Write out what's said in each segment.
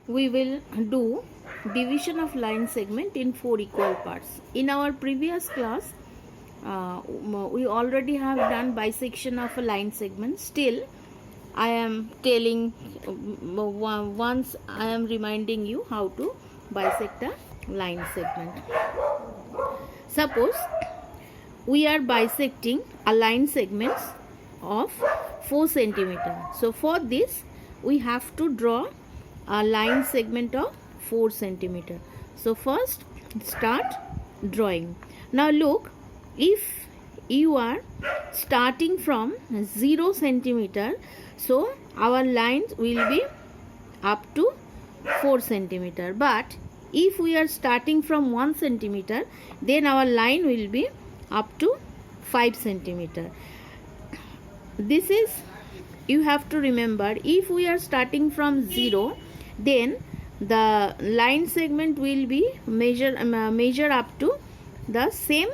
we will do division of line segment in 4 equal parts. In our previous class, we already have done bisection of a line segment. Still, I am telling once I am reminding you how to bisect a line segment. Suppose we are bisecting a line segment of 4 centimeter. So for this we have to draw a line segment of 4 centimeter. So first start drawing. Now look, if you are starting from 0 centimeter, so our lines will be up to 4 centimeter. But if we are starting from 1 centimeter, then our line will be up to 5 centimeter. This is, you have to remember, if we are starting from 0, then the line segment will be measure up to the same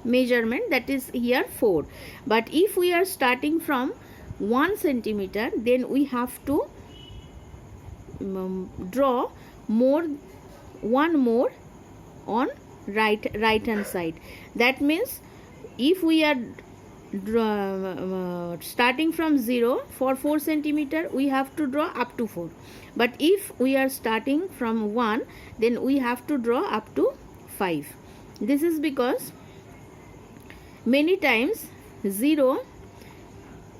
measurement, that is here 4. But if we are starting from 1 centimeter, then we have to draw one more on right hand side. That means if we are starting from 0 for 4 centimeter, we have to draw up to 4. But if we are starting from 1, then we have to draw up to 5. This is because many times 0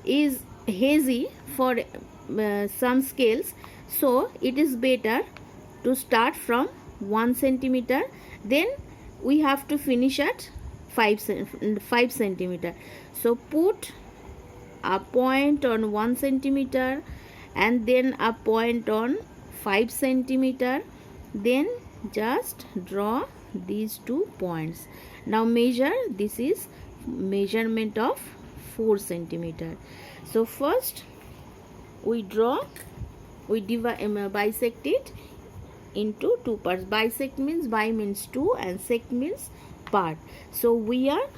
is hazy for some scales, so it is better to start from 1 centimeter, then we have to finish at 5 centimeter. So put a point on 1 centimeter and then a point on 5 centimeter, then just draw these 2 points. Now measure, this is measurement of 4 centimeter. So first we bisect it into 2 parts. Bisect means bi means 2 and sect means part. So we are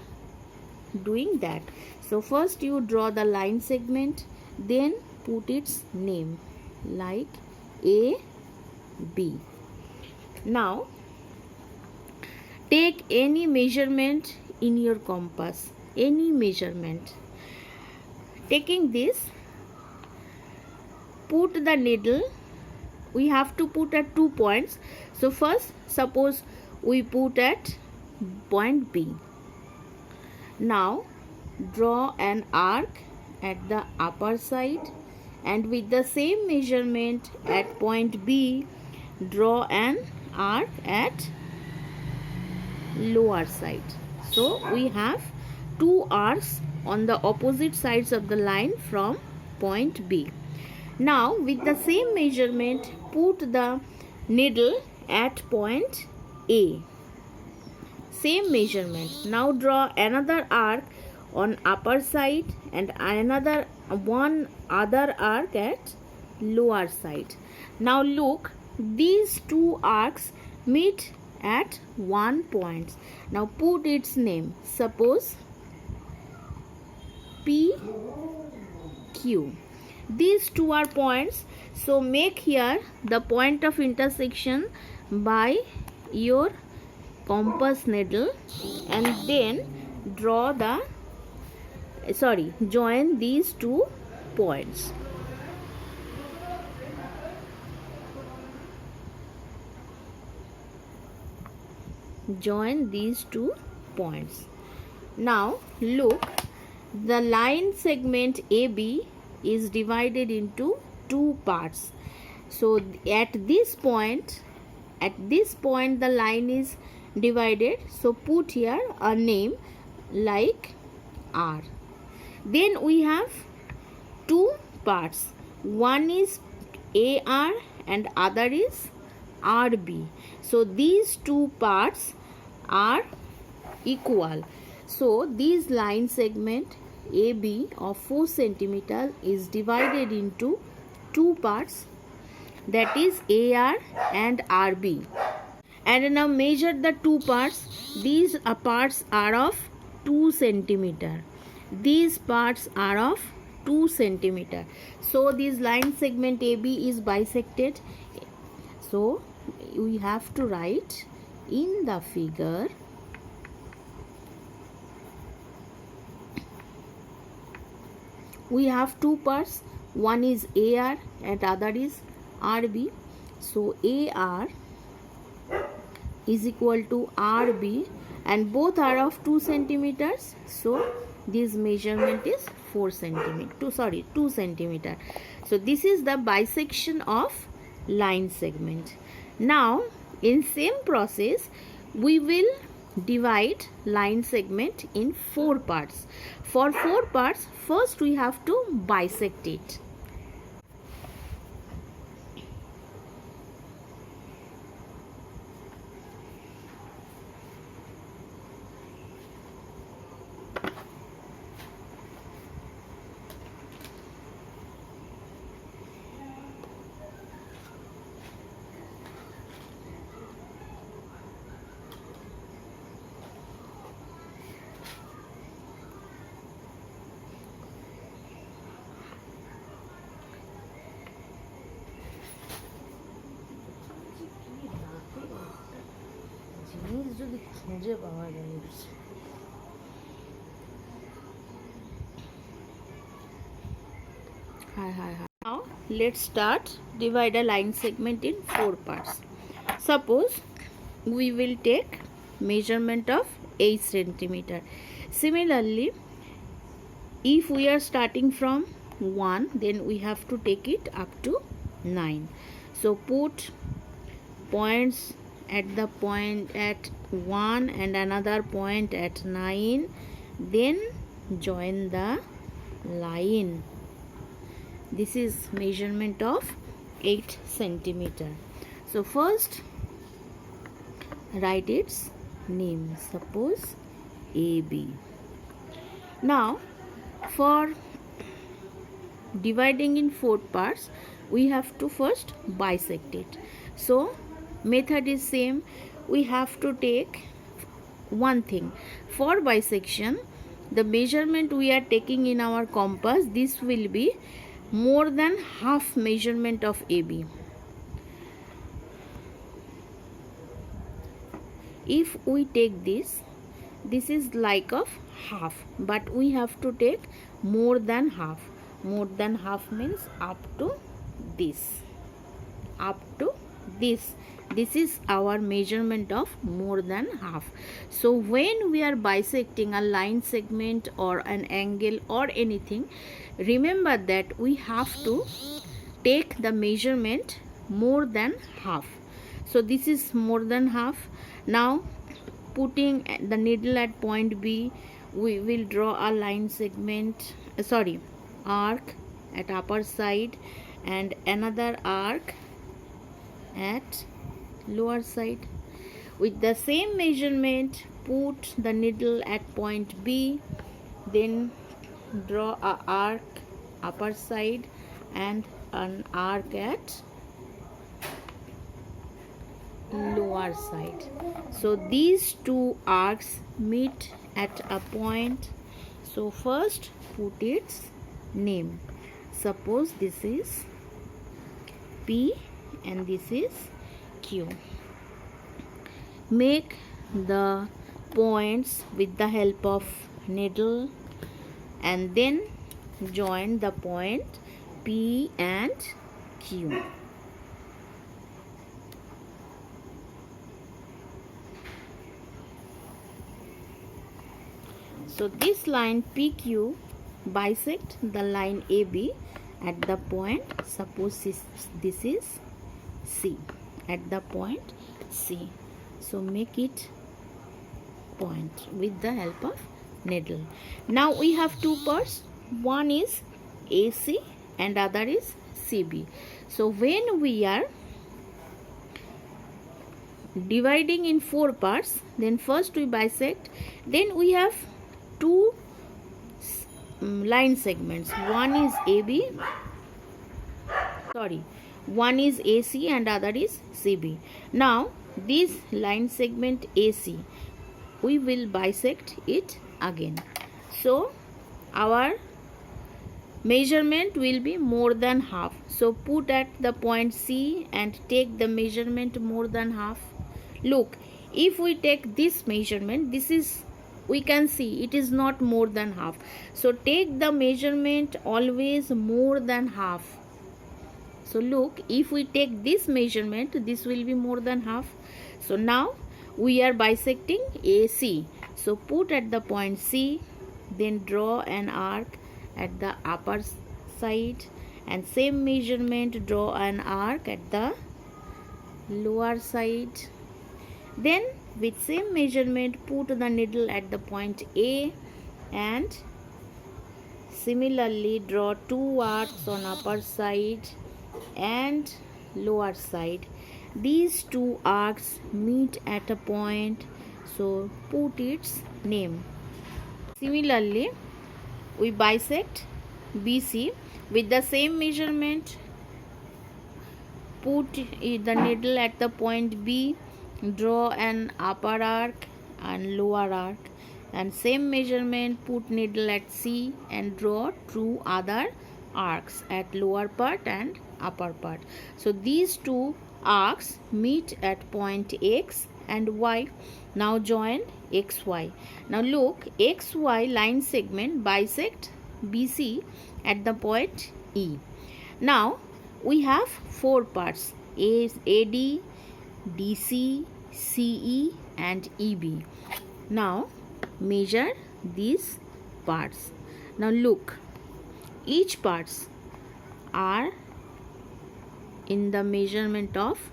doing that. So first you draw the line segment, then put its name like A, B. Now take any measurement in your compass, any measurement. Taking this, put the needle, we have to put at 2 points. So first suppose we put at point B. Now draw an arc at the upper side, and with the same measurement at point B, draw an arc at lower side. So we have 2 arcs on the opposite sides of the line from point B. Now with the same measurement, put the needle at point A. Same measurement. Now draw another arc on upper side and one other arc at lower side. Now look, these 2 arcs meet at 1 point. Now put its name. Suppose P, Q. These 2 are points, so make here the point of intersection by your compass needle and then join these 2 points. Join these 2 points. Now look, the line segment AB is divided into 2 parts. So at this point the line is divided, so put here a name like R. Then we have 2 parts, one is AR and other is RB. So these 2 parts are equal. So this line segment AB of 4 centimeter is divided into 2 parts, that is AR and RB. And now measure the 2 parts. These parts are of 2 centimeter. These parts are of 2 centimeter. So this line segment AB is bisected So we have to write in the figure we have two parts, one is AR and other is RB. So AR is equal to RB and both are of 2 centimeters. So this measurement is 2 centimeter. So this is the bisection of line segment. Now in same process we will divide line segment in 4 parts. For 4 parts, first we have to bisect it. Now let's start divide a line segment in 4 parts. Suppose we will take measurement of 8 centimeter. Similarly, if we are starting from 1, then we have to take it up to 9. So put points at the point at 1 and another point at 9, then join the line. This is measurement of 8 centimeter. So first write its name, suppose AB. Now for dividing in 4 parts we have to first bisect it. So method is same. We have to take one thing. For bisection, the measurement we are taking in our compass, this will be more than half measurement of AB. If we take this is like of half, but we have to take more than half. More than half means up to this. Up to this. This is our measurement of more than half. So when we are bisecting a line segment or an angle or anything, remember that we have to take the measurement more than half. So this is more than half. Now putting the needle at point B, we will draw a line segment, arc at upper side and another arc at lower side. With the same measurement, put the needle at point B, then draw a arc upper side and an arc at lower side. So these two arcs meet at a point. So first put its name. Suppose this is P and this is Q. Make the points with the help of needle and then join the point P and Q. So this line PQ bisect the line AB at the point, suppose this is C, at the point C. So make it point with the help of needle. Now we have two parts, one is AC and other is CB. So when we are dividing in 4 parts, then first we bisect, then we have two line segments. One is one is AC and other is CB. Now this line segment AC, we will bisect it again. So our measurement will be more than half. So put at the point C and take the measurement more than half. Look, if we take this measurement, this is, we can see it is not more than half. So take the measurement always more than half. So look, if we take this measurement, this will be more than half. So now we are bisecting AC. So put at the point C, then draw an arc at the upper side, and same measurement, draw an arc at the lower side. Then with same measurement, put the needle at the point A, and similarly draw two arcs on upper side and lower side. These two arcs meet at a point, so put its name. Similarly, we bisect BC with the same measurement. Put the needle at the point B, draw an upper arc and lower arc, and same measurement, put needle at C and draw two other arcs at lower part and upper part. So these two arcs meet at point X and Y. Now join XY. Now look, XY line segment bisect BC at the point E. Now we have four parts: AD, DC, CE and EB. Now measure these parts. Now look, each parts are in the measurement of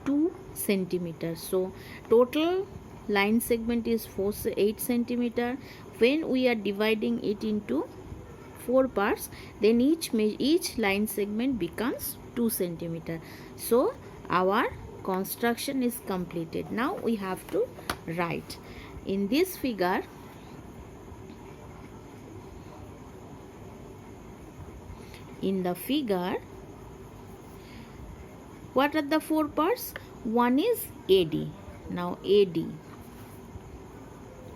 2 centimeters. So total line segment is 8 centimeter. When we are dividing it into 4 parts, then each line segment becomes 2 centimeter. So our construction is completed. Now we have to write. In this figure, what are the 4 parts? One is AD. Now AD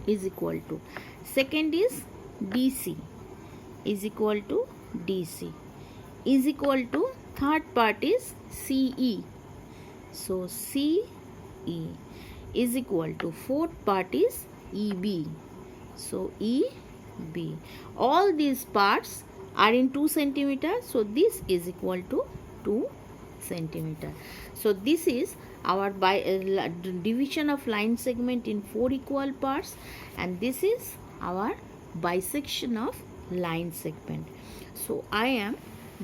is equal to, second is DC is equal to DC is equal to, third part is CE. So CE is equal to, fourth part is EB. So EB. All these parts are in 2 centimeter. So this is equal to 2 centimeter. So this is our division of line segment in 4 equal parts, and this is our bisection of line segment. So I am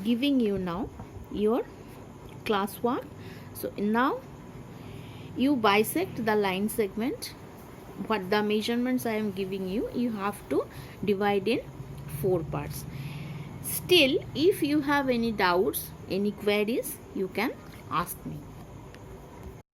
giving you now your classwork. So now you bisect the line segment. What the measurements I am giving you, you have to divide in 4 parts. Still, if you have any doubts, any queries, you can ask me.